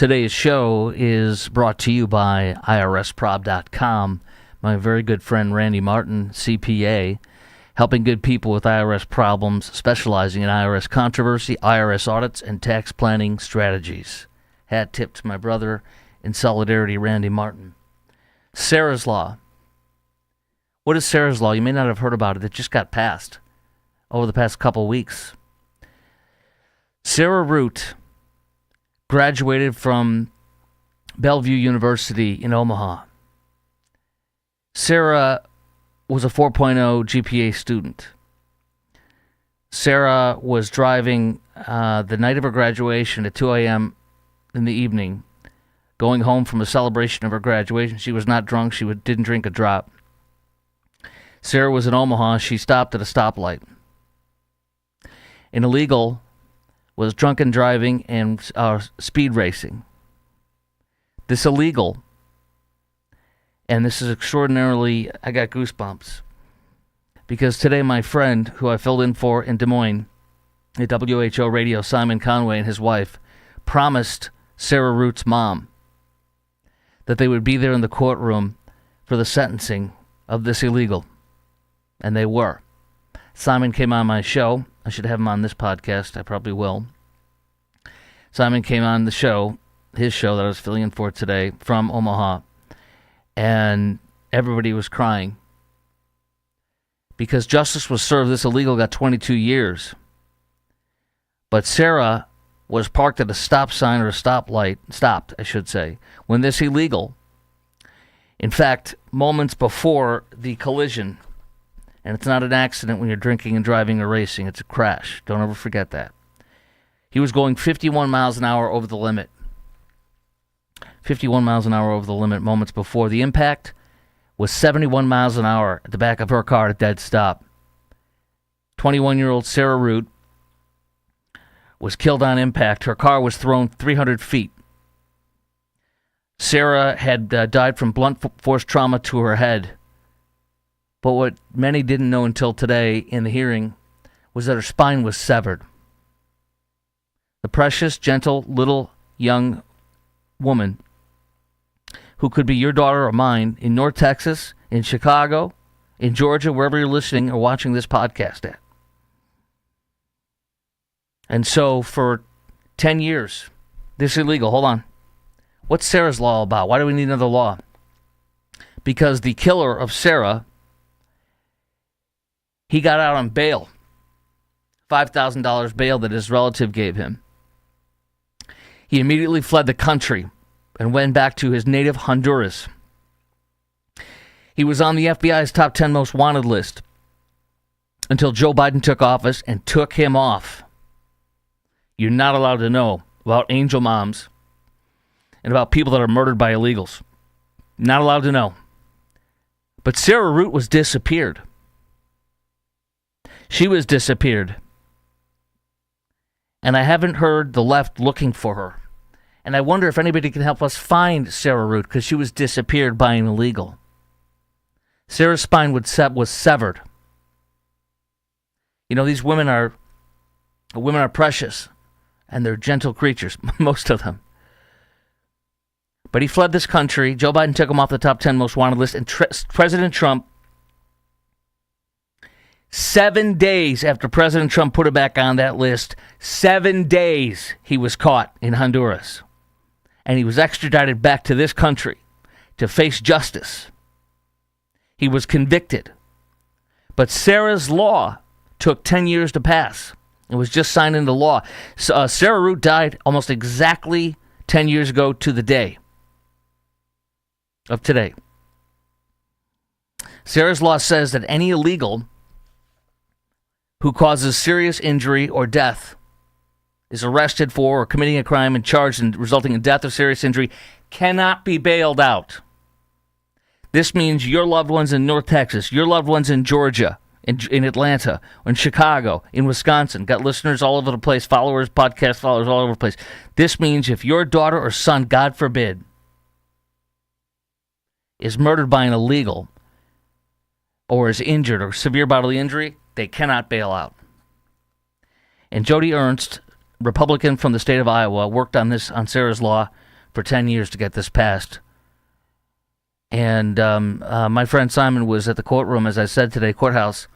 Today's show is brought to you by IRSprob.com. My very good friend Randy Martin, CPA, helping good people with IRS problems, specializing in IRS controversy, IRS audits, and tax planning strategies. Hat tip to my brother in solidarity, Randy Martin. Sarah's Law. What is Sarah's Law? You may not have heard about it. It just got passed over the past couple weeks. Sarah Root graduated from Bellevue University in Omaha. Sarah was a 4.0 GPA student. Sarah was driving the night of her graduation at 2 a.m. in the evening, going home from a celebration of her graduation. She was not drunk. She didn't drink a drop. Sarah was in Omaha. She stopped at a stoplight. An illegal was drunken driving and speed racing. This illegal, and this is extraordinarily, I got goosebumps, because today my friend, who I filled in for in Des Moines, at WHO Radio, Simon Conway and his wife, promised Sarah Root's mom that they would be there in the courtroom for the sentencing of this illegal. And they were. Simon came on my show. I should have him on this podcast. I probably will. Simon came on the show, his show that I was filling in for today, from Omaha. And everybody was crying because justice was served. This illegal got 22 years. But Sarah was parked at a stop sign or a stoplight, stopped, I should say, when this illegal, in fact, moments before the collision, and it's not an accident when you're drinking and driving or racing, it's a crash. Don't ever forget that. He was going 51 miles an hour over the limit. 51 miles an hour over the limit moments before. The impact was 71 miles an hour at the back of her car at a dead stop. 21-year-old Sarah Root was killed on impact. Her car was thrown 300 feet. Sarah had died from blunt force trauma to her head. But what many didn't know until today in the hearing was that her spine was severed. The precious, gentle, little, young woman who could be your daughter or mine in North Texas, in Chicago, in Georgia, wherever you're listening or watching this podcast at. And so for 10 years, this illegal, hold on. What's Sarah's Law about? Why do we need another law? Because the killer of Sarah, he got out on bail, $5,000 bail that his relative gave him. He immediately fled the country and went back to his native Honduras. He was on the FBI's top 10 most wanted list until Joe Biden took office and took him off. You're not allowed to know about angel moms and about people that are murdered by illegals. Not allowed to know. But Sarah Root was disappeared. She was disappeared. And I haven't heard the left looking for her. And I wonder if anybody can help us find Sarah Root, because she was disappeared by an illegal. Sarah's spine was severed. You know, these women are precious, and they're gentle creatures, most of them. But he fled this country. Joe Biden took him off the top 10 most wanted list, and President Trump, 7 days after President Trump put it back on that list, 7 days he was caught in Honduras. And he was extradited back to this country to face justice. He was convicted. But Sarah's Law took 10 years to pass. It was just signed into law. Sarah Root died almost exactly 10 years ago to the day of today. Sarah's Law says that any illegal who causes serious injury or death, is arrested for or committing a crime and charged and resulting in death or serious injury, cannot be bailed out. This means your loved ones in North Texas, your loved ones in Georgia, in Atlanta, in Chicago, in Wisconsin. Got listeners all over the place, followers, podcast followers all over the place. This means if your daughter or son, God forbid, is murdered by an illegal or is injured or severe bodily injury, they cannot bail out. And Jody Ernst, Republican from the state of Iowa, worked on Sarah's Law for 10 years to get this passed. And my friend Simon was at the courtroom, as I said today, courthouse,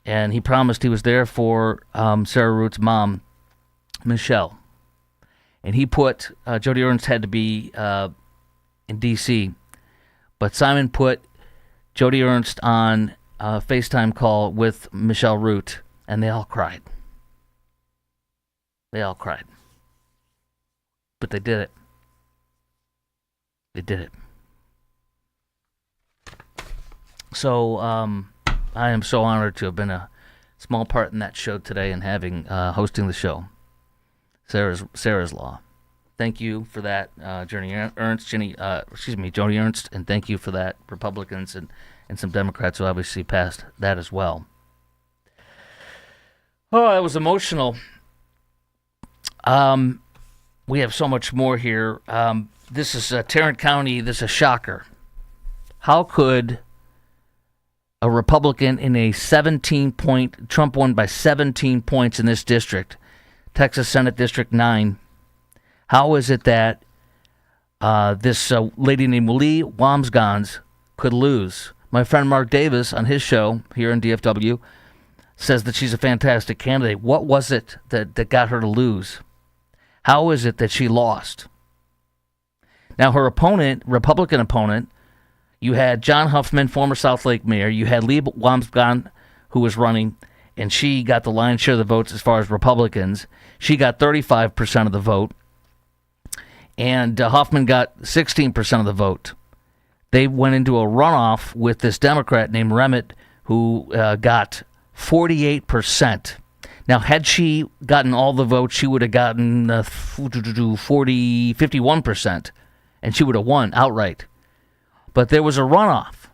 and he promised he was there for Sarah Root's mom, Michelle. And he put, Jody Ernst had to be in D.C., but Simon put Jody Ernst on a FaceTime call with Michelle Root, and they all cried. They all cried. But they did it. They did it. So I am so honored to have been a small part in that show today and having hosting the show, Sarah's Law. Thank you for that, Jody Ernst, and thank you for that, Republicans and some Democrats who obviously passed that as well. Oh, that was emotional. We have so much more here. This is Tarrant County. This is a shocker. How could a Republican in a 17-point, Trump won by 17 points in this district, Texas Senate District 9. How is it that this lady named Lee Wamsgans could lose? My friend Mark Davis on his show here in DFW says that she's a fantastic candidate. What was it that got her to lose? How is it that she lost? Now, her opponent, Republican opponent, you had John Huffman, former South Lake mayor. You had Lee Wamsgans, who was running, and she got the lion's share of the votes as far as Republicans. She got 35% of the vote, and Huffman got 16% of the vote. They went into a runoff with this Democrat named Remitt, who got 48%. Now, had she gotten all the votes, she would have gotten 51%, and she would have won outright. But there was a runoff.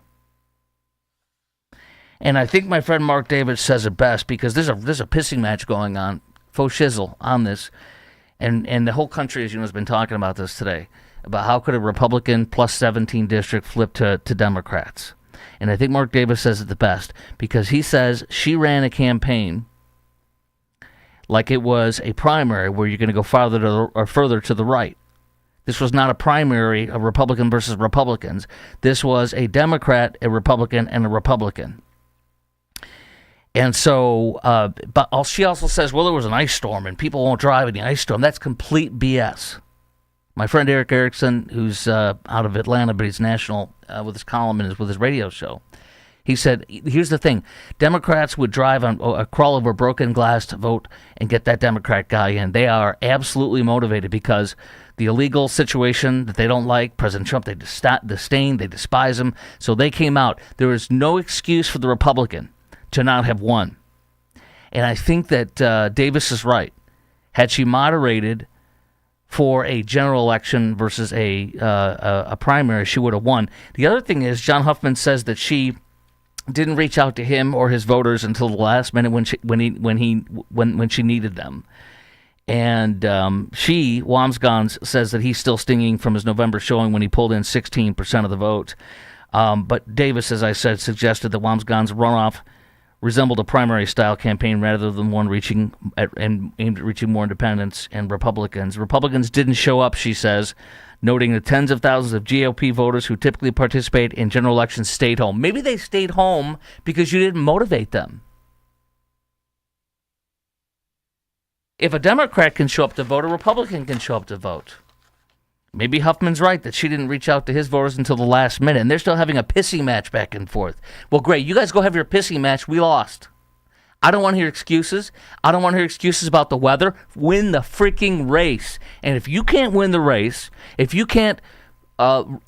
And I think my friend Mark Davis says it best, because there's a pissing match going on, faux shizzle on this. And the whole country, as you know, has been talking about this today, about how could a Republican plus 17 district flip to Democrats. And I think Mark Davis says it the best, because he says she ran a campaign like it was a primary where you're going to go further to the right. This was not a primary of Republican versus Republicans. This was a Democrat, a Republican, and a Republican. And so, but she also says, well, there was an ice storm and people won't drive in the ice storm. That's complete BS. My friend Eric Erickson, who's out of Atlanta, but he's national with his column and with his radio show, he said, here's the thing. Democrats would drive on a crawl over broken glass to vote and get that Democrat guy in. They are absolutely motivated because the illegal situation that they don't like, President Trump, they disdain, they despise him. So they came out. There is no excuse for the Republican to not have won. And I think that Davis is right. Had she moderated for a general election versus a primary, she would have won. The other thing is, John Huffman says that she didn't reach out to him or his voters until the last minute when she needed them. And Wamsgans, says that he's still stinging from his November showing when he pulled in 16% of the vote. But Davis, as I said, suggested that Wamsgans' runoff resembled a primary-style campaign rather than one aimed at reaching more independents and Republicans. Republicans didn't show up, she says, noting the tens of thousands of GOP voters who typically participate in general elections stayed home. Maybe they stayed home because you didn't motivate them. If a Democrat can show up to vote, a Republican can show up to vote. Maybe Huffman's right that she didn't reach out to his voters until the last minute, and they're still having a pissing match back and forth. Well, great. You guys go have your pissing match. We lost. I don't want to hear excuses. I don't want to hear excuses about the weather. Win the freaking race. And if you can't win the race, if you can't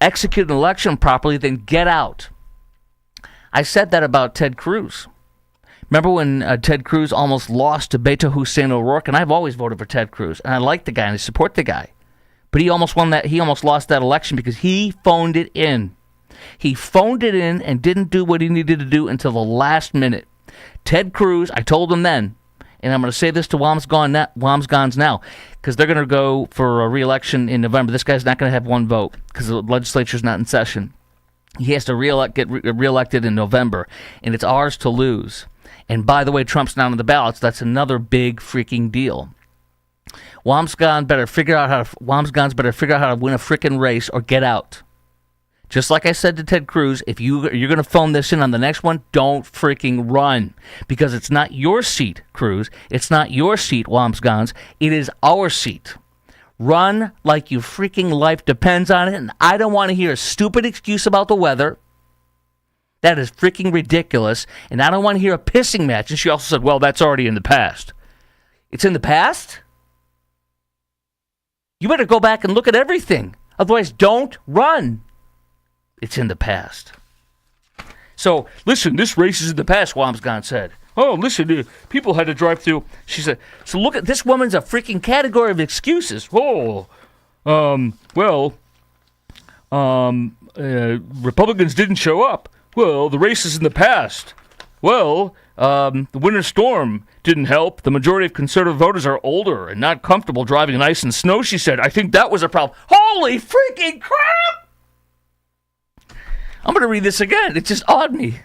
execute an election properly, then get out. I said that about Ted Cruz. Remember when Ted Cruz almost lost to Beto Hussein O'Rourke? And I've always voted for Ted Cruz, and I like the guy and I support the guy. But he almost lost that election because he phoned it in. He phoned it in and didn't do what he needed to do until the last minute. Ted Cruz, I told him then, and I'm going to say this to Wamsgans now, because they're going to go for a re-election in November. This guy's not going to have one vote because the legislature's not in session. He has to get re-elected in November, and it's ours to lose. And by the way, Trump's not on the ballots. That's another big freaking deal. Wamsgans better figure out how to win a frickin' race or get out. Just like I said to Ted Cruz, if you're going to phone this in on the next one, don't freaking run. Because it's not your seat, Cruz. It's not your seat, Wamsgans. It is our seat. Run like your freaking life depends on it. And I don't want to hear a stupid excuse about the weather. That is freaking ridiculous. And I don't want to hear a pissing match. And she also said, well, that's already in the past. It's in the past? You better go back and look at everything. Otherwise, don't run. It's in the past. So, listen, this race is in the past, Wamsgans said. Oh, listen, people had to drive through. She said, so look at this woman's a freaking category of excuses. Republicans didn't show up. Well, the race is in the past. Well, the winter storm didn't help. The majority of conservative voters are older and not comfortable driving in ice and snow, she said. I think that was a problem. Holy freaking crap! I'm going to read this again. It just awed me.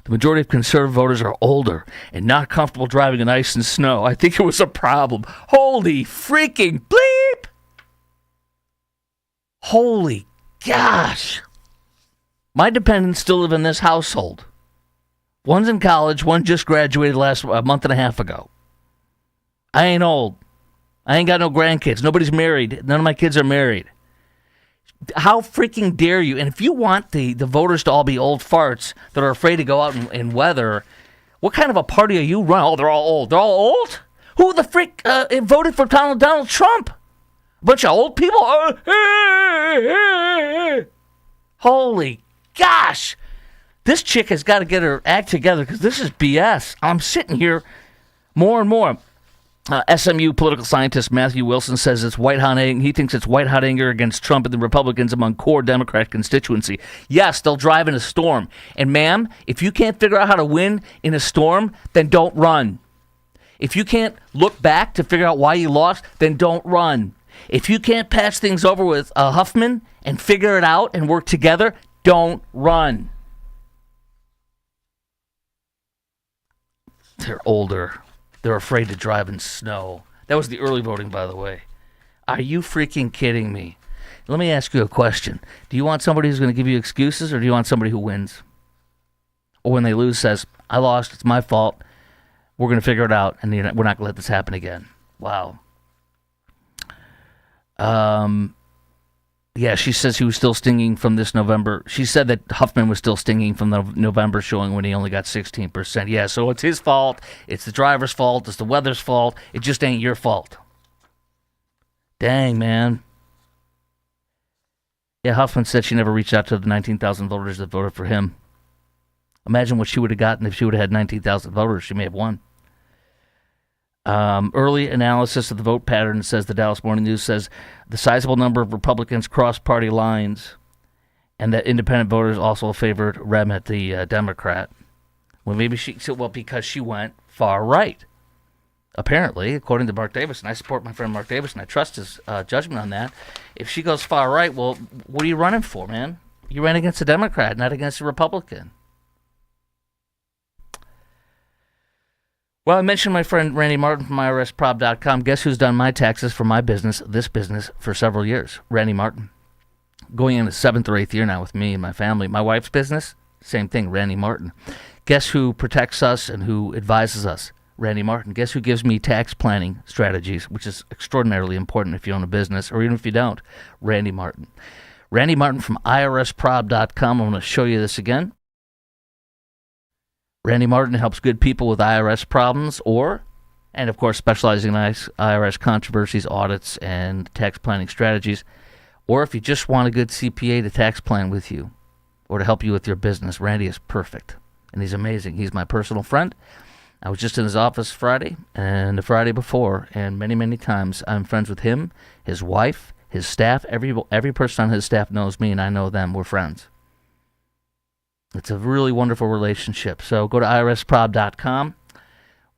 The majority of conservative voters are older and not comfortable driving in ice and snow. I think it was a problem. Holy freaking bleep! Holy gosh. My dependents still live in this household. One's in college, one just graduated a month and a half ago. I ain't old. I ain't got no grandkids. Nobody's married. None of my kids are married. How freaking dare you? And if you want the voters to all be old farts that are afraid to go out in weather, what kind of a party are you running? Oh, they're all old. They're all old? Who the frick voted for Donald Trump? A bunch of old people? Holy gosh. This chick has got to get her act together because this is BS. I'm sitting here more and more. SMU political scientist Matthew Wilson says it's white hot anger. He thinks it's white hot anger against Trump and the Republicans among core Democrat constituency. Yes, they'll drive in a storm. And ma'am, if you can't figure out how to win in a storm, then don't run. If you can't look back to figure out why you lost, then don't run. If you can't patch things over with Huffman and figure it out and work together, don't run. They're older. They're afraid to drive in snow. That was the early voting, by the way. Are you freaking kidding me? Let me ask you a question. Do you want somebody who's going to give you excuses, or do you want somebody who wins? Or when they lose says, I lost, it's my fault, we're going to figure it out, and we're not going to let this happen again. Wow. Yeah, she says he was still stinging from this November. She said that Huffman was still stinging from the November showing when he only got 16%. Yeah, so it's his fault. It's the driver's fault. It's the weather's fault. It just ain't your fault. Dang, man. Yeah, Huffman said she never reached out to the 19,000 voters that voted for him. Imagine what she would have gotten if she would have had 19,000 voters. She may have won. Early analysis of the vote pattern, says the Dallas Morning News, says the sizable number of Republicans crossed party lines and that independent voters also favored Rem at the Democrat. Well, maybe because she went far right. Apparently, according to Mark Davis, and I support my friend Mark Davis, and I trust his judgment on that. If she goes far right, well, what are you running for, man? You ran against a Democrat, not against a Republican. Well, I mentioned my friend Randy Martin from Allred-Racism. Guess who's done my taxes for my business, this business, for several years? Randy Martin. Going into 7th or 8th year now with me and my family. My wife's business, same thing, Randy Martin. Guess who protects us and who advises us? Randy Martin. Guess who gives me tax planning strategies, which is extraordinarily important if you own a business, or even if you don't? Randy Martin. Randy Martin from IRSprob.com. I'm going to show you this again. Randy Martin helps good people with IRS problems and of course specializing in IRS controversies, audits, and tax planning strategies. Or if you just want a good CPA to tax plan with you or to help you with your business, Randy is perfect. And he's amazing. He's my personal friend. I was just in his office Friday and the Friday before, and many, many times I'm friends with him, his wife, his staff. Every person on his staff knows me, and I know them. We're friends. It's a really wonderful relationship. So go to irsprob.com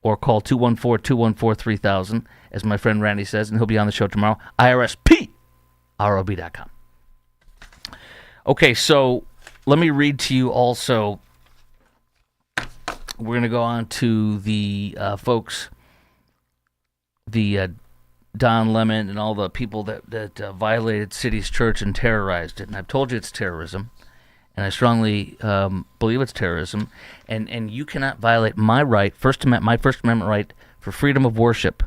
or call 214-214-3000, as my friend Randy says, and he'll be on the show tomorrow. irsprob.com. Okay, so let me read to you also. We're going to go on to the folks the Don Lemon and all the people that violated City's church and terrorized it. And I've told you it's terrorism, and I strongly believe it's terrorism. And you cannot violate my right, my First Amendment right for freedom of worship,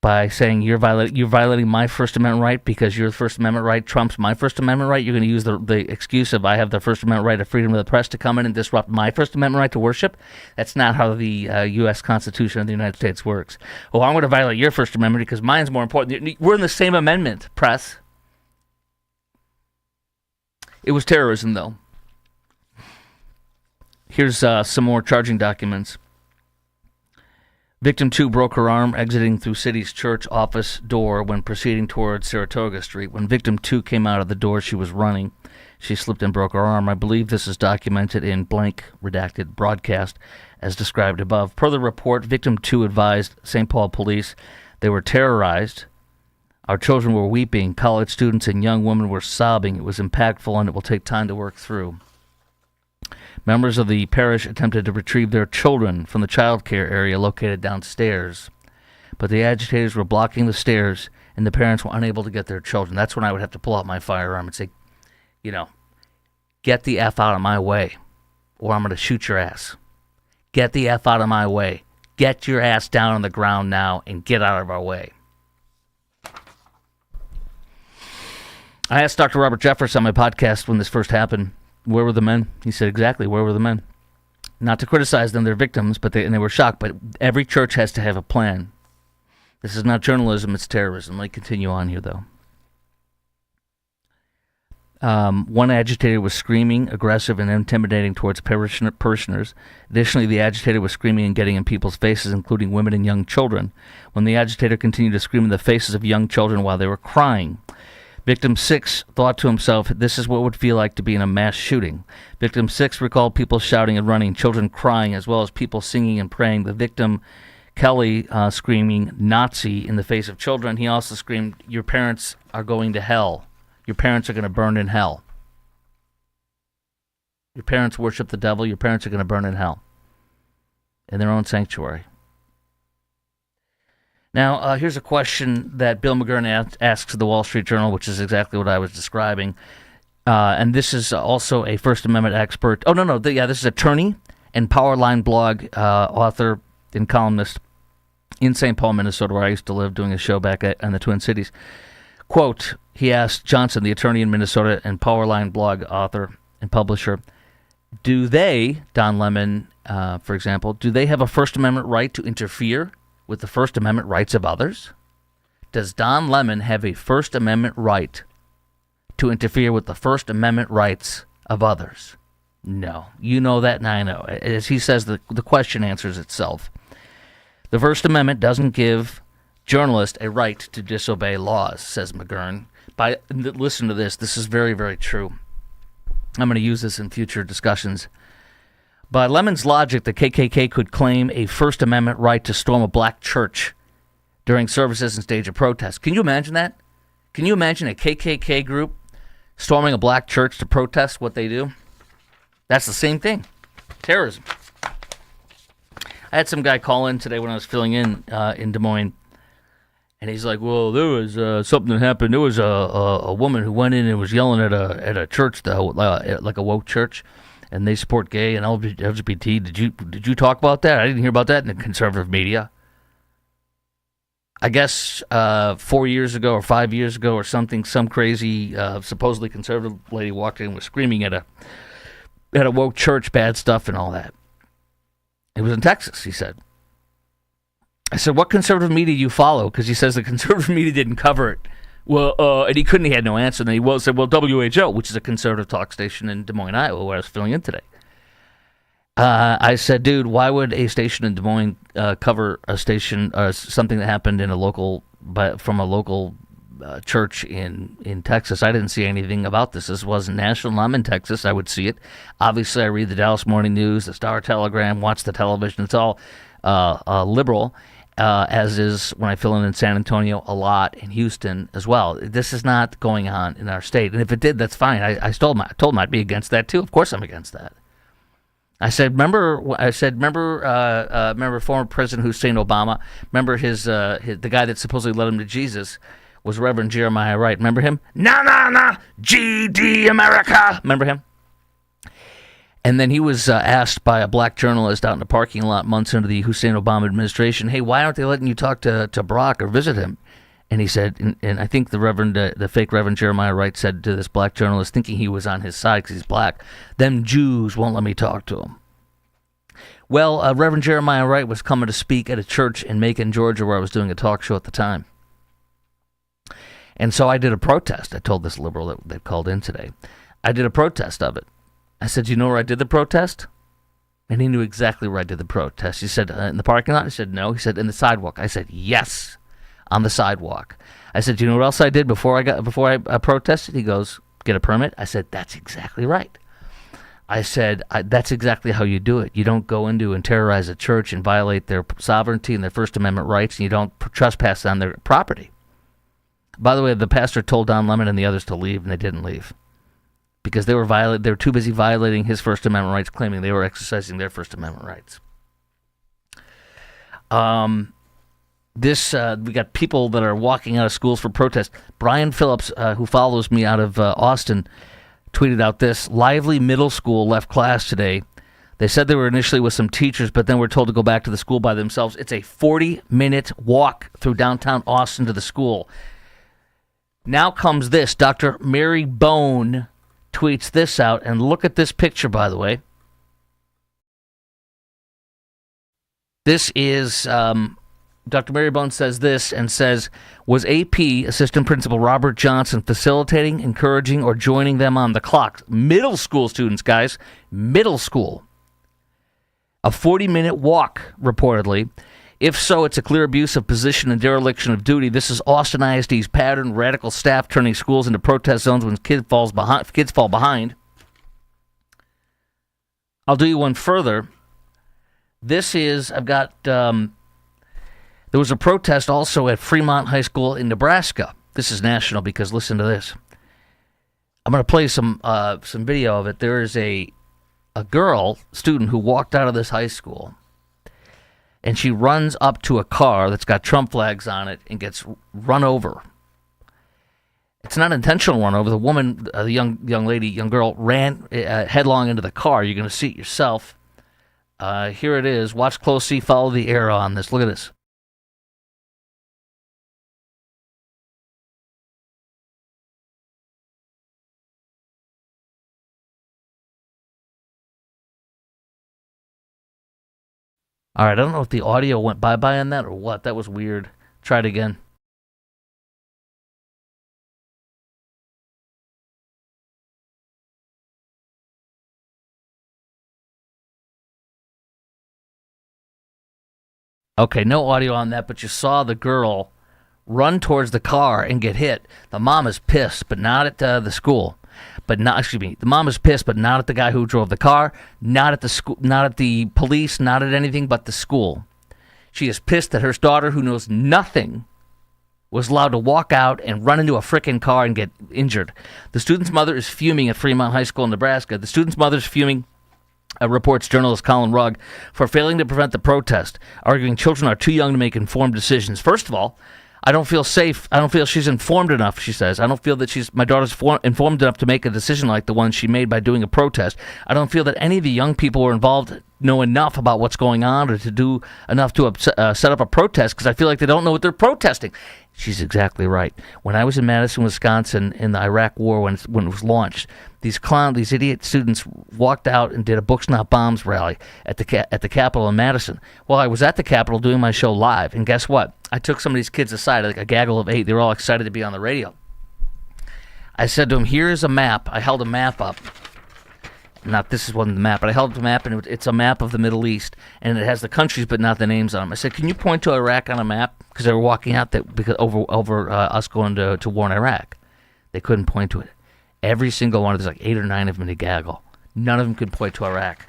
by saying you're violating my First Amendment right because your First Amendment right trumps my First Amendment right. You're going to use the excuse of I have the First Amendment right of freedom of the press to come in and disrupt my First Amendment right to worship. That's not how the U.S. Constitution of the United States works. Oh, I'm going to violate your First Amendment because mine's more important. We're in the same amendment, press. It was terrorism, though. Here's some more charging documents. Victim 2 broke her arm exiting through City's church office door when proceeding towards Saratoga Street. When Victim 2 came out of the door, she was running. She slipped and broke her arm. I believe this is documented in blank redacted broadcast as described above. Per the report, Victim 2 advised St. Paul police they were terrorized. Our children were weeping. College students and young women were sobbing. It was impactful and it will take time to work through. Members of the parish attempted to retrieve their children from the child care area located downstairs, but the agitators were blocking the stairs, and the parents were unable to get their children. That's when I would have to pull out my firearm and say, get the F out of my way, or I'm going to shoot your ass. Get the F out of my way. Get your ass down on the ground now and get out of our way. I asked Dr. Robert Jeffress on my podcast when this first happened, where were the men? He said, exactly, where were the men? Not to criticize them, they're victims, they were shocked, but every church has to have a plan. This is not journalism, it's terrorism. Let me continue on here, though. One agitator was screaming, aggressive, and intimidating towards parishioners. Additionally, the agitator was screaming and getting in people's faces, including women and young children. When the agitator continued to scream in the faces of young children while they were crying, Victim 6 thought to himself, this is what it would feel like to be in a mass shooting. Victim 6 recalled people shouting and running, children crying, as well as people singing and praying. The victim, Kelly, screaming Nazi in the face of children. He also screamed, your parents are going to hell. Your parents are going to burn in hell. Your parents worship the devil. Your parents are going to burn in hell. In their own sanctuary. Now, here's a question that Bill McGurn asks the Wall Street Journal, which is exactly what I was describing. And this is also a First Amendment expert. Oh, no. This is attorney and Powerline blog author and columnist in St. Paul, Minnesota, where I used to live, doing a show back in the Twin Cities. Quote, he asked Johnson, the attorney in Minnesota and Powerline blog author and publisher, do they, Don Lemon, for example, do they have a First Amendment right to interfere with the First Amendment rights of others? Does Don Lemon have a First Amendment right to interfere with the First Amendment rights of others? No. You know that, and I know. As he says, the question answers itself. The First Amendment doesn't give journalists a right to disobey laws, says McGurn. Listen to this. This is very, very true. I'm going to use this in future discussions. By Lemon's logic, the KKK could claim a First Amendment right to storm a black church during services and stage a protest. Can you imagine that? Can you imagine a KKK group storming a black church to protest what they do? That's the same thing. Terrorism. I had some guy call in today when I was filling in Des Moines, and he's like, well, there was something that happened. There was a woman who went in and was yelling at a church, like a woke church, and they support gay and LGBT. Did you talk about that? I didn't hear about that in the conservative media. I guess 4 years ago or 5 years ago or something, some crazy supposedly conservative lady walked in and was screaming at a woke church, bad stuff and all that. It was in Texas, he said. I said, what conservative media do you follow? Because he says the conservative media didn't cover it. Well, and he had no answer. And he said, well, WHO, which is a conservative talk station in Des Moines, Iowa, where I was filling in today. I said, dude, why would a station in Des Moines cover a station, something that happened in from a local church in Texas? I didn't see anything about this. This wasn't national. I'm in Texas. I would see it. Obviously, I read the Dallas Morning News, the Star Telegram, watch the television. It's all liberal. As is when I fill in San Antonio a lot, in Houston as well. This is not going on in our state. And if it did, that's fine. I told him I'd be against that too. Of course I'm against that. Remember former President Hussein Obama? Remember the guy that supposedly led him to Jesus was Reverend Jeremiah Wright. Remember him? Nah, GD America. Remember him? And then he was asked by a black journalist out in the parking lot months into the Hussein Obama administration, hey, why aren't they letting you talk to Barack or visit him? And he said, and I think the fake Reverend Jeremiah Wright said to this black journalist, thinking he was on his side because he's black, them Jews won't let me talk to him. Well, Reverend Jeremiah Wright was coming to speak at a church in Macon, Georgia, where I was doing a talk show at the time. And so I did a protest. I told this liberal that called in today. I did a protest of it. I said, you know where I did the protest? And he knew exactly where I did the protest. He said, in the parking lot? I said, no. He said, in the sidewalk. I said, yes, on the sidewalk. I said, do you know what else I did before I protested? He goes, get a permit? I said, that's exactly right. I said, that's exactly how you do it. You don't go into and terrorize a church and violate their sovereignty and their First Amendment rights, and you don't trespass on their property. By the way, the pastor told Don Lemon and the others to leave, and they didn't leave. Because they were too busy violating his First Amendment rights, claiming they were exercising their First Amendment rights. We got people that are walking out of schools for protest. Brian Phillips, who follows me out of Austin, tweeted out this: lively middle school left class today. They said they were initially with some teachers, but then were told to go back to the school by themselves. It's a 40-minute walk through downtown Austin to the school. Now comes this. Dr. Mary Bone tweets this out, and look at this picture, by the way. This is, Dr. Mary Bone says this, and says, was AP Assistant Principal Robert Johnson facilitating, encouraging, or joining them on the clock? Middle school students, guys. Middle school. A 40-minute walk, reportedly. If so, it's a clear abuse of position and dereliction of duty. This is Austin ISD's pattern, radical staff turning schools into protest zones when kids fall behind. I'll do you one further. This is, there was a protest also at Fremont High School in Nebraska. This is national because listen to this. I'm going to play some video of it. There is a girl, student, who walked out of this high school, and she runs up to a car that's got Trump flags on it and gets run over. It's not an intentional run over. The woman, the young girl, ran headlong into the car. You're going to see it yourself. Here it is. Watch closely. Follow the arrow on this. Look at this. All right, I don't know if the audio went bye-bye on that or what. That was weird. Try it again. Okay, no audio on that, but you saw the girl run towards the car and get hit. The mom is pissed, but not at the school. The mom is pissed, but not at the guy who drove the car, not at the school, not at the police, not at anything but the school. She is pissed that her daughter, who knows nothing, was allowed to walk out and run into a frickin' car and get injured. The student's mother is fuming at Fremont High School in Nebraska. The student's mother is fuming, reports journalist Collin Rugg, for failing to prevent the protest, arguing children are too young to make informed decisions. First of all, I don't feel safe. I don't feel she's informed enough, she says. I don't feel that my daughter's informed enough to make a decision like the one she made by doing a protest. I don't feel that any of the young people who are involved know enough about what's going on or to do enough to set up a protest, because I feel like they don't know what they're protesting. She's exactly right. When I was in Madison, Wisconsin in the Iraq War, when it was launched, these idiot students walked out and did a Books Not Bombs rally at the Capitol in Madison. Well, I was at the Capitol doing my show live, and guess what? I took some of these kids aside, like a gaggle of 8. They were all excited to be on the radio. I said to them, here's a map. I held a map up. This wasn't the map, but I held up the map, and it's a map of the Middle East, and it has the countries but not the names on them. I said, can you point to Iraq on a map? Because they were walking out because over us going to war in Iraq. They couldn't point to it. Every single one, there's like 8 or 9 of them in a gaggle. None of them could point to Iraq.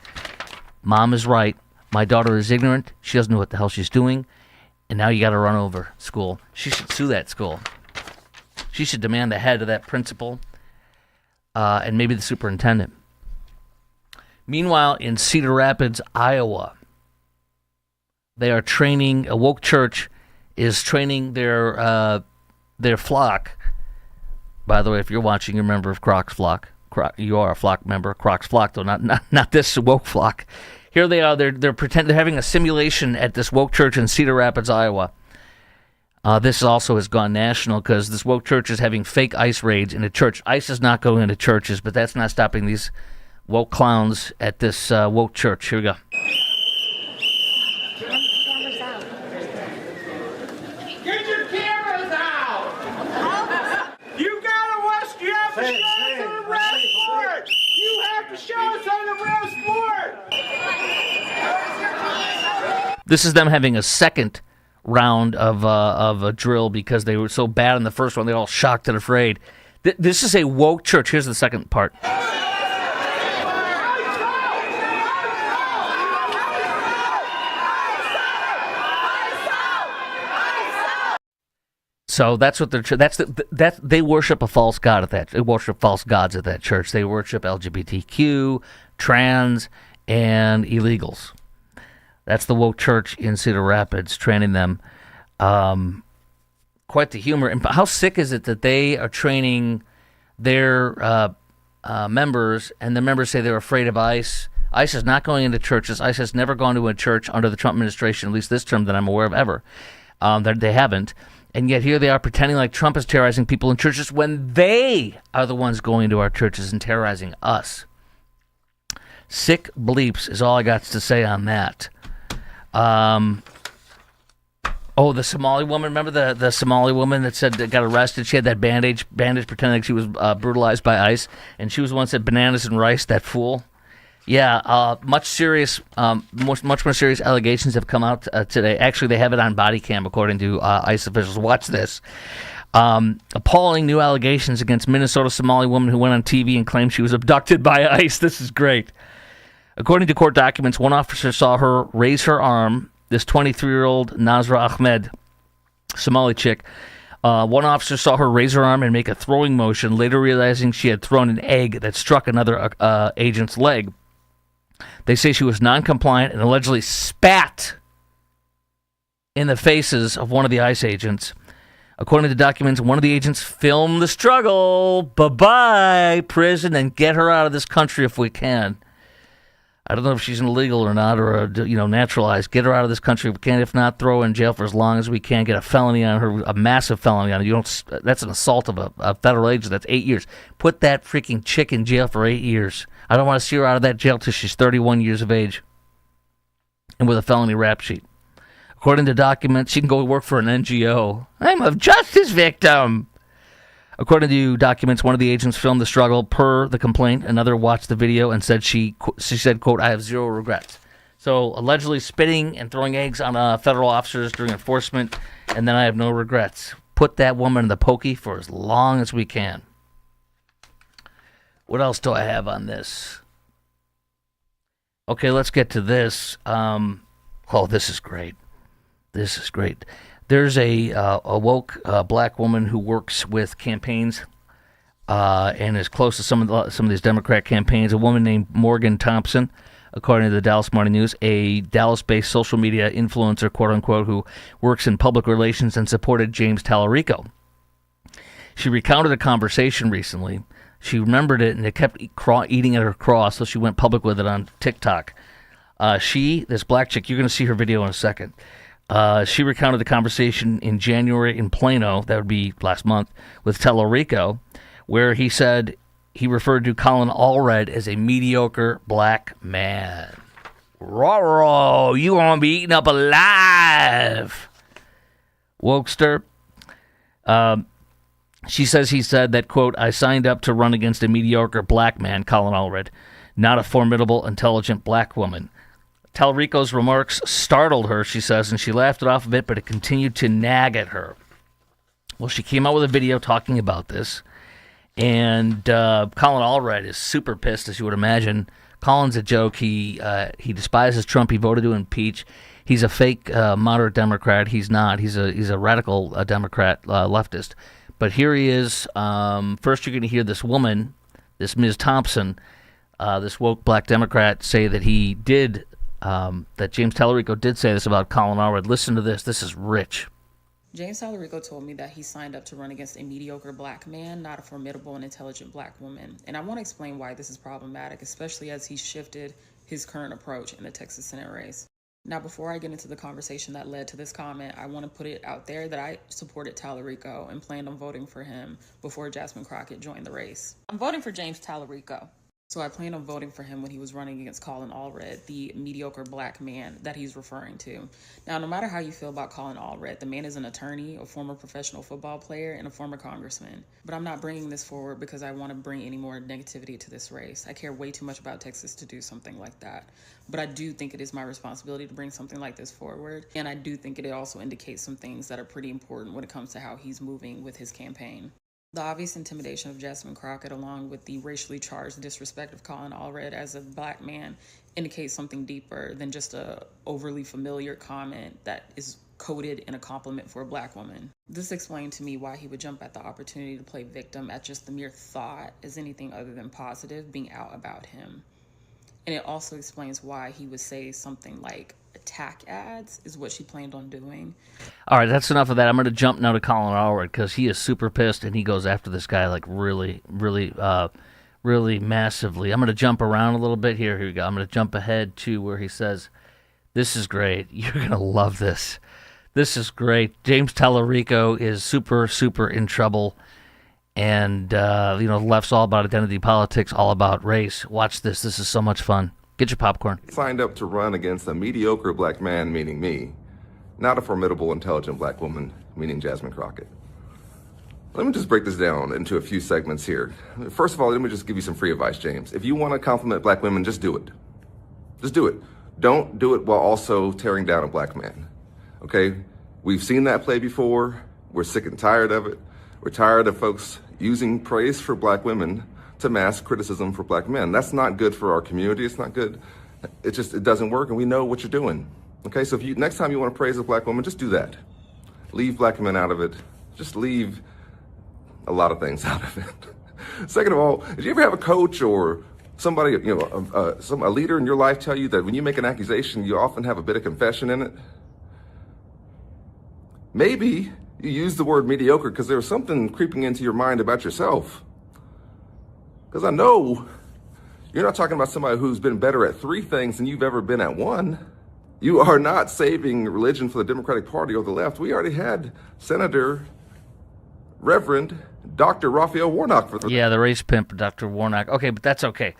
Mom is right. My daughter is ignorant. She doesn't know what the hell she's doing, and now you got to run over school. She should sue that school. She should demand the head of that principal and maybe the superintendent. Meanwhile, in Cedar Rapids, Iowa, they are training, a woke church is training their flock. By the way, if you're watching, you're a member of Croc's Flock. You are a flock member, Croc's Flock, though, not this woke flock. Here they are. They're having a simulation at this woke church in Cedar Rapids, Iowa. This also has gone national because this woke church is having fake ICE raids in a church. ICE is not going into churches, but that's not stopping these woke clowns at this woke church. Here we go. Get your cameras out! You gotta watch. You have to show us on the real sport. You have to show us on the real sport. This is them having a second round of a drill because they were so bad in the first one. They're all shocked and afraid. This is a woke church. Here's the second part. So that's what they worship a false god at that. They worship false gods at that church. They worship LGBTQ, trans, and illegals. That's the woke church in Cedar Rapids, training them. Quite the humor. And how sick is it that they are training their members, and the members say they're afraid of ICE. ICE is not going into churches. ICE has never gone to a church under the Trump administration, at least this term that I'm aware of ever. They haven't. And yet here they are pretending like Trump is terrorizing people in churches when they are the ones going to our churches and terrorizing us. Sick bleeps is all I got to say on that. The Somali woman. Remember the Somali woman that said that got arrested? She had that bandage pretending like she was brutalized by ICE, and she was the one that said bananas and rice, that fool. Yeah, much more serious allegations have come out today. Actually, they have it on body cam, according to ICE officials. Watch this. Appalling new allegations against Minnesota Somali woman who went on TV and claimed she was abducted by ICE. This is great. According to court documents, one officer saw her raise her arm, this 23-year-old Nazra Ahmed, Somali chick. One officer saw her raise her arm and make a throwing motion, later realizing she had thrown an egg that struck another agent's leg. They say she was non-compliant and allegedly spat in the faces of one of the ICE agents. According to documents, one of the agents filmed the struggle. Bye-bye, prison, and get her out of this country if we can. I don't know if she's illegal or not, or naturalized. Get her out of this country if we can. If not, throw her in jail for as long as we can. Get a felony on her, a massive felony on her. That's an assault of a federal agent. That's 8 years. Put that freaking chick in jail for 8 years. I don't want to see her out of that jail till she's 31 years of age and with a felony rap sheet. According to documents, she can go work for an NGO. I'm a justice victim. According to documents, one of the agents filmed the struggle per the complaint. Another watched the video and said she said, quote, I have zero regrets. So allegedly spitting and throwing eggs on federal officers during enforcement, and then I have no regrets. Put that woman in the pokey for as long as we can. What else do I have on this? Okay, let's get to this. This is great. This is great. There's a woke black woman who works with campaigns and is close to some of these Democrat campaigns. A woman named Morgan Thompson, according to the Dallas Morning News, a Dallas-based social media influencer, quote unquote, who works in public relations and supported James Talarico. She recounted a conversation recently. She remembered it and it kept eating at her craw, so she went public with it on TikTok. This black chick, you're going to see her video in a second. She recounted the conversation in January in Plano, that would be last month, with Talarico, where he said he referred to Collin Allred as a mediocre black man. Roro, you gonna be eaten up alive, wokester. She says he said that, quote, I signed up to run against a mediocre black man, Collin Allred, not a formidable, intelligent black woman. Talarico's remarks startled her, she says, and she laughed it off a bit, but it continued to nag at her. Well, she came out with a video talking about this, and Collin Allred is super pissed, as you would imagine. Collin's a joke. He despises Trump. He voted to impeach. He's a fake moderate Democrat. He's not. He's a radical Democrat, leftist. But here he is. First, you're going to hear this woman, this Ms. Thompson, this woke black Democrat say that he did, that James Talarico did say this about Collin Allred. Listen to this. This is rich. James Talarico told me that he signed up to run against a mediocre black man, not a formidable and intelligent black woman. And I want to explain why this is problematic, especially as he shifted his current approach in the Texas Senate race. Now, before I get into the conversation that led to this comment, I want to put it out there that I supported Talarico and planned on voting for him before Jasmine Crockett joined the race. I'm voting for James Talarico. So I planned on voting for him when he was running against Collin Allred, the mediocre black man that he's referring to. Now, no matter how you feel about Collin Allred, the man is an attorney, a former professional football player, and a former congressman. But I'm not bringing this forward because I want to bring any more negativity to this race. I care way too much about Texas to do something like that. But I do think it is my responsibility to bring something like this forward. And I do think it also indicates some things that are pretty important when it comes to how he's moving with his campaign. The obvious intimidation of Jasmine Crockett, along with the racially charged disrespect of Collin Allred as a black man, indicates something deeper than just a overly familiar comment that is coded in a compliment for a black woman. This explained to me why he would jump at the opportunity to play victim at just the mere thought as anything other than positive being out about him. And it also explains why he would say something like, attack ads is what she planned on doing. All right, that's enough of that. I'm going to jump now to Collin Allred because he is super pissed and he goes after this guy like really massively. I'm going to jump around a little bit here. Here we go. I'm going to jump ahead to where he says, this is great. You're going to love this. This is great. James Talarico is super in trouble. And, the left's all about identity politics, all about race. Watch this. This is so much fun. Get your popcorn. Signed up to run against a mediocre black man, meaning me, not a formidable, intelligent black woman, meaning Jasmine Crockett. Let me just break this down into a few segments here. First of all, let me just give you some free advice, James. If you want to compliment black women, just do it. Just do it. Don't do it while also tearing down a black man. Okay? We've seen that play before. We're sick and tired of it. We're tired of folks using praise for black women to mask criticism for black men. That's not good for our community. It's not good. It doesn't work, and we know what you're doing. Okay, so if next time you want to praise a black woman, just do that. Leave black men out of it. Just leave a lot of things out of it. Second of all, did you ever have a coach or somebody, a leader in your life tell you that when you make an accusation, you often have a bit of confession in it? Maybe you use the word mediocre because there was something creeping into your mind about yourself. Because I know you're not talking about somebody who's been better at 3 things than you've ever been at 1. You are not saving religion for the Democratic Party or the left. We already had Senator Reverend Dr. Raphael Warnock for the... Yeah, the race pimp, Dr. Warnock. Okay, but that's okay.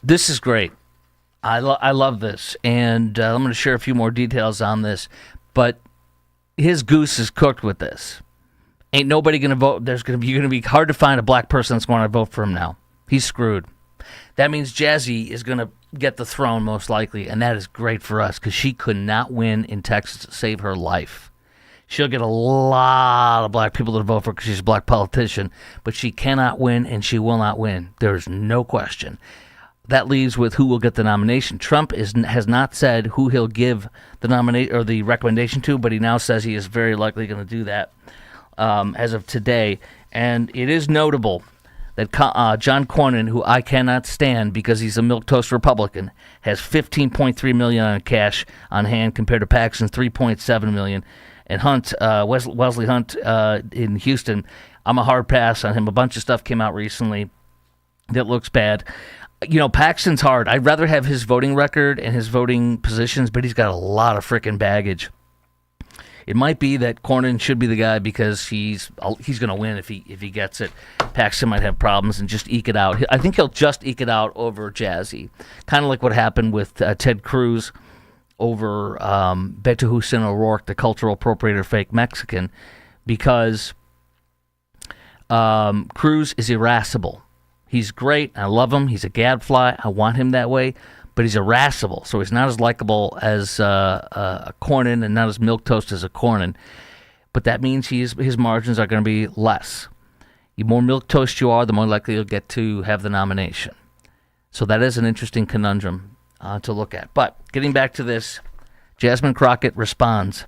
This is great. I love this. And I'm going to share a few more details on this. But his goose is cooked with this. Ain't nobody going to vote. You're going to be hard to find a black person that's going to vote for him now. He's screwed. That means Jazzy is going to get the throne most likely, and that is great for us because she could not win in Texas to save her life. She'll get a lot of black people to vote for her because she's a black politician, but she cannot win, and she will not win. There's no question. That leaves with who will get the nomination. Trump has not said who he'll give the nominate or the recommendation to, but he now says he is very likely going to do that. As of today, and it is notable that John Cornyn, who I cannot stand because he's a milquetoast Republican, has $15.3 million on cash on hand compared to Paxton's $3.7 million. And Hunt, Wesley Hunt in Houston, I'm a hard pass on him. A bunch of stuff came out recently that looks bad. Paxton's hard. I'd rather have his voting record and his voting positions, but he's got a lot of frickin' baggage. It might be that Cornyn should be the guy because he's going to win if he gets it. Paxton might have problems and just eke it out. I think he'll just eke it out over Jazzy, kind of like what happened with Ted Cruz over Beto Hussein O'Rourke, the cultural appropriator fake Mexican, because Cruz is irascible. He's great. I love him. He's a gadfly. I want him that way. But he's irascible, so he's not as likable as a Cornyn and not as milquetoast as a Cornyn. But that means his margins are going to be less. The more milquetoast you are, the more likely you'll get to have the nomination. So that is an interesting conundrum to look at. But getting back to this, Jasmine Crockett responds.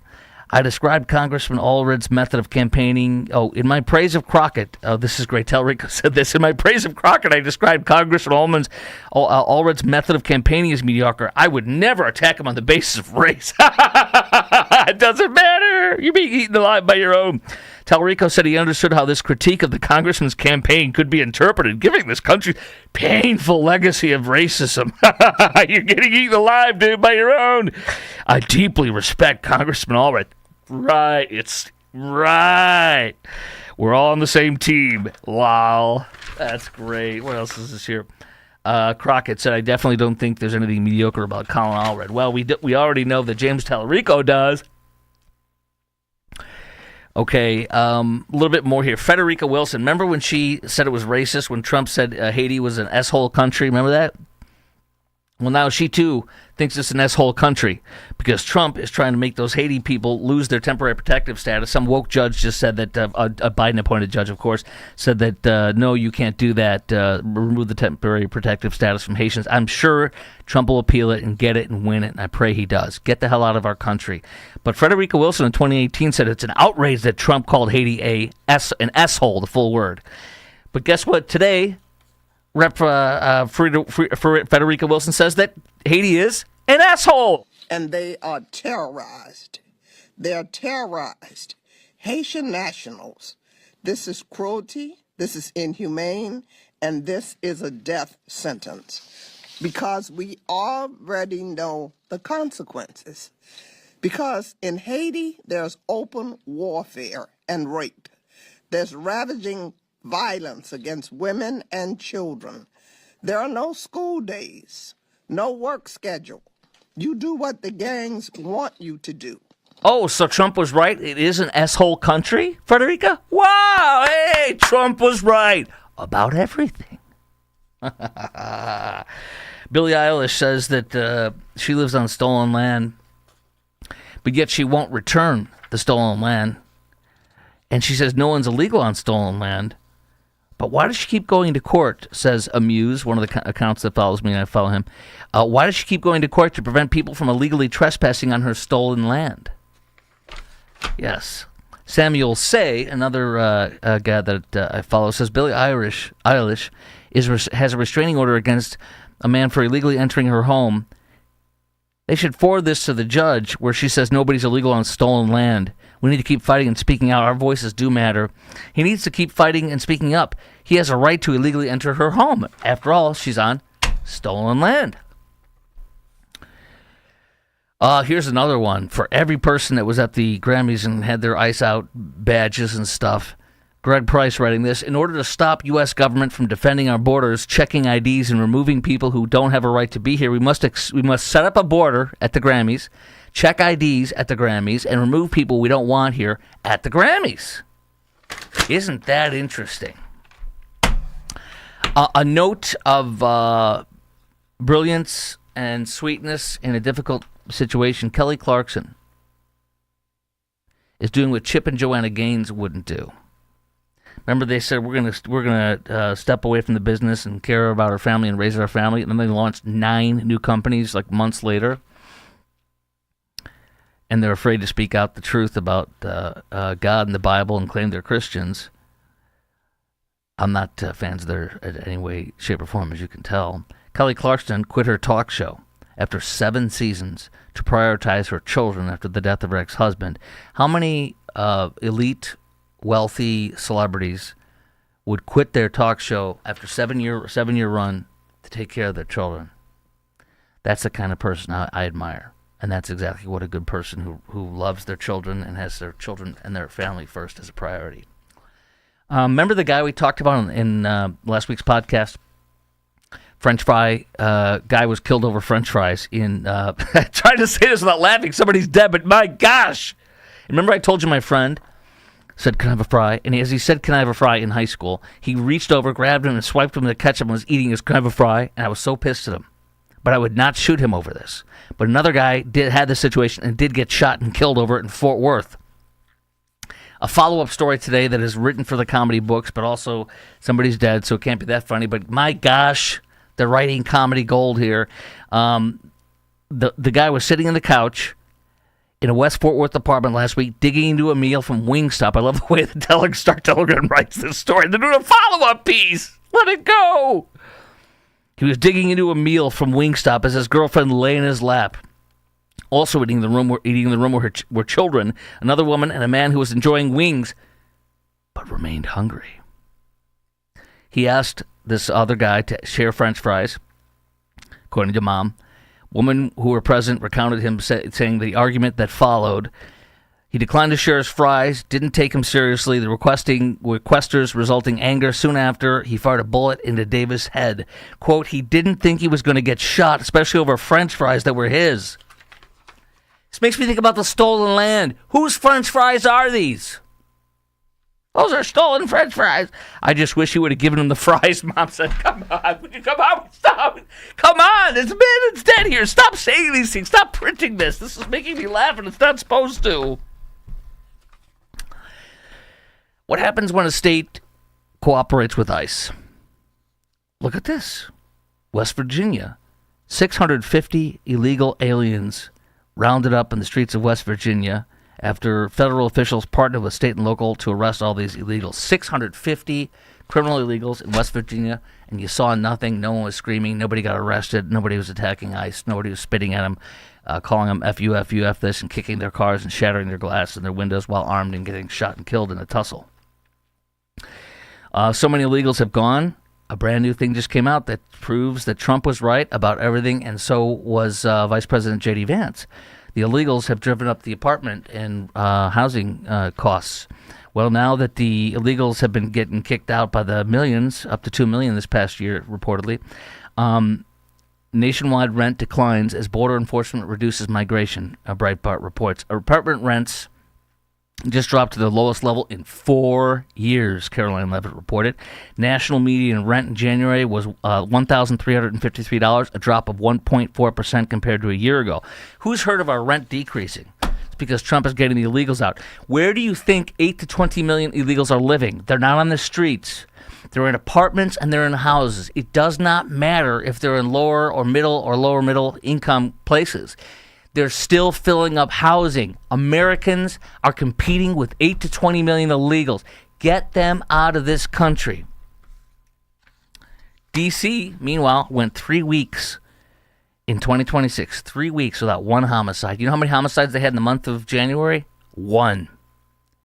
I described Congressman Allred's method of campaigning. Oh, in my praise of Crockett. Oh, this is great. Talarico said this. In my praise of Crockett, I described Congressman Allred's method of campaigning as mediocre. I would never attack him on the basis of race. It doesn't matter. You're being eaten alive by your own. Talarico said he understood how this critique of the congressman's campaign could be interpreted, giving this country painful legacy of racism. You're getting eaten alive, dude, by your own. I deeply respect Congressman Allred. Right, it's right. We're all on the same team. Lol. That's great. What else is this here? Crockett said, I definitely don't think there's anything mediocre about Collin Allred. Well, we already know that James Talarico does. Okay, a little bit more here. Frederica Wilson. Remember when she said it was racist when Trump said Haiti was an S-hole country? Remember that? Well, now she, too, thinks it's an S-hole country because Trump is trying to make those Haiti people lose their temporary protective status. Some woke judge just said that, a Biden-appointed judge, of course, said that, no, you can't do that, remove the temporary protective status from Haitians. I'm sure Trump will appeal it and get it and win it, and I pray he does. Get the hell out of our country. But Frederica Wilson in 2018 said it's an outrage that Trump called Haiti an S-hole, the full word. But guess what? Today, Frederica Wilson says that Haiti is an asshole. And they are terrorized. They are terrorized. Haitian nationals. This is cruelty. This is inhumane. And this is a death sentence. Because we already know the consequences. Because in Haiti, there's open warfare and rape. There's ravaging violence against women and children. There are no school days, no work schedule. You do what the gangs want you to do. Oh, so Trump was right? It is an S-hole country, Frederica? Wow, hey, Trump was right about everything. Billie Eilish says that she lives on stolen land, but yet she won't return the stolen land. And she says no one's illegal on stolen land. But why does she keep going to court, says Amuse, one of the accounts that follows me, and I follow him. Why does she keep going to court to prevent people from illegally trespassing on her stolen land? Yes. Samuel Say, another guy that I follow, says Billie Eilish has a restraining order against a man for illegally entering her home. They should forward this to the judge where she says nobody's illegal on stolen land. We need to keep fighting and speaking out. Our voices do matter. He needs to keep fighting and speaking up. He has a right to illegally enter her home. After all, she's on stolen land. Here's another one. For every person that was at the Grammys and had their Ice Out badges and stuff, Greg Price writing this, in order to stop U.S. government from defending our borders, checking IDs, and removing people who don't have a right to be here, we must set up a border at the Grammys, check IDs at the Grammys, and remove people we don't want here at the Grammys. Isn't that interesting? A note of brilliance and sweetness in a difficult situation. Kelly Clarkson is doing what Chip and Joanna Gaines wouldn't do. Remember, they said we're gonna step away from the business and care about our family and raise our family, and then they launched 9 new companies like months later, and they're afraid to speak out the truth about God and the Bible and claim they're Christians. I'm not fans of their in any way, shape, or form, as you can tell. Kelly Clarkson quit her talk show after 7 seasons to prioritize her children after the death of her ex-husband. How many elite, wealthy celebrities would quit their talk show after 7-year run to take care of their children? That's the kind of person I admire, and that's exactly what a good person who loves their children and has their children and their family first as a priority. Remember the guy we talked about in last week's podcast? French fry guy was killed over French fries in trying to say this without laughing. Somebody's dead, but my gosh. Remember I told you my friend said, "Can I have a fry?" And as he said, "Can I have a fry?" in high school, he reached over, grabbed him, and swiped him with the ketchup and was eating his "Can I have a fry?" And I was so pissed at him. But I would not shoot him over this. But another guy had this situation and did get shot and killed over it in Fort Worth. A follow-up story today that is written for the comedy books, but also somebody's dead, so it can't be that funny. But my gosh, they're writing comedy gold here. The guy was sitting on the couch in a West Fort Worth apartment last week, digging into a meal from Wingstop. I love the way the Star Telegram writes this story. They're doing a follow-up piece. Let it go. He was digging into a meal from Wingstop as his girlfriend lay in his lap. Also eating in the room were children, another woman, and a man who was enjoying wings, but remained hungry. He asked this other guy to share French fries, according to Mom. Women who were present recounted him saying the argument that followed. He declined to share his fries, didn't take him seriously. The requesters resulting anger. Soon after, he fired a bullet into Davis' head. Quote, he didn't think he was going to get shot, especially over French fries that were his. This makes me think about the stolen land. Whose French fries are these? Those are stolen French fries. I just wish you would have given him the fries. Mom said, come on. Would you come on? Stop. Come on. It's dead here. Stop saying these things. Stop printing this. This is making me laugh and it's not supposed to. What happens when a state cooperates with ICE? Look at this. West Virginia. 650 illegal aliens rounded up in the streets of West Virginia after federal officials partnered with state and local to arrest all these illegals. 650 criminal illegals in West Virginia, and you saw nothing. No one was screaming. Nobody got arrested. Nobody was attacking ICE. Nobody was spitting at them, calling them F you, F you, F this, and kicking their cars and shattering their glass and their windows while armed and getting shot and killed in a tussle. So many illegals have gone. A brand new thing just came out that proves that Trump was right about everything, and so was Vice President J.D. Vance. The illegals have driven up the apartment and housing costs. Well, now that the illegals have been getting kicked out by the millions, up to 2 million this past year, reportedly, nationwide rent declines as border enforcement reduces migration, Breitbart reports. Apartment rents just dropped to the lowest level in 4 years, Caroline Levitt reported. National median rent in January was $1,353, a drop of 1.4% compared to a year ago. Who's heard of our rent decreasing? It's because Trump is getting the illegals out. Where do you think 8 to 20 million illegals are living? They're not on the streets. They're in apartments and they're in houses. It does not matter if they're in lower or lower middle income places. They're still filling up housing. Americans are competing with 8 to 20 million illegals. Get them out of this country. D.C., meanwhile, went 3 weeks in 2026. 3 weeks without one homicide. You know how many homicides they had in the month of January? 1.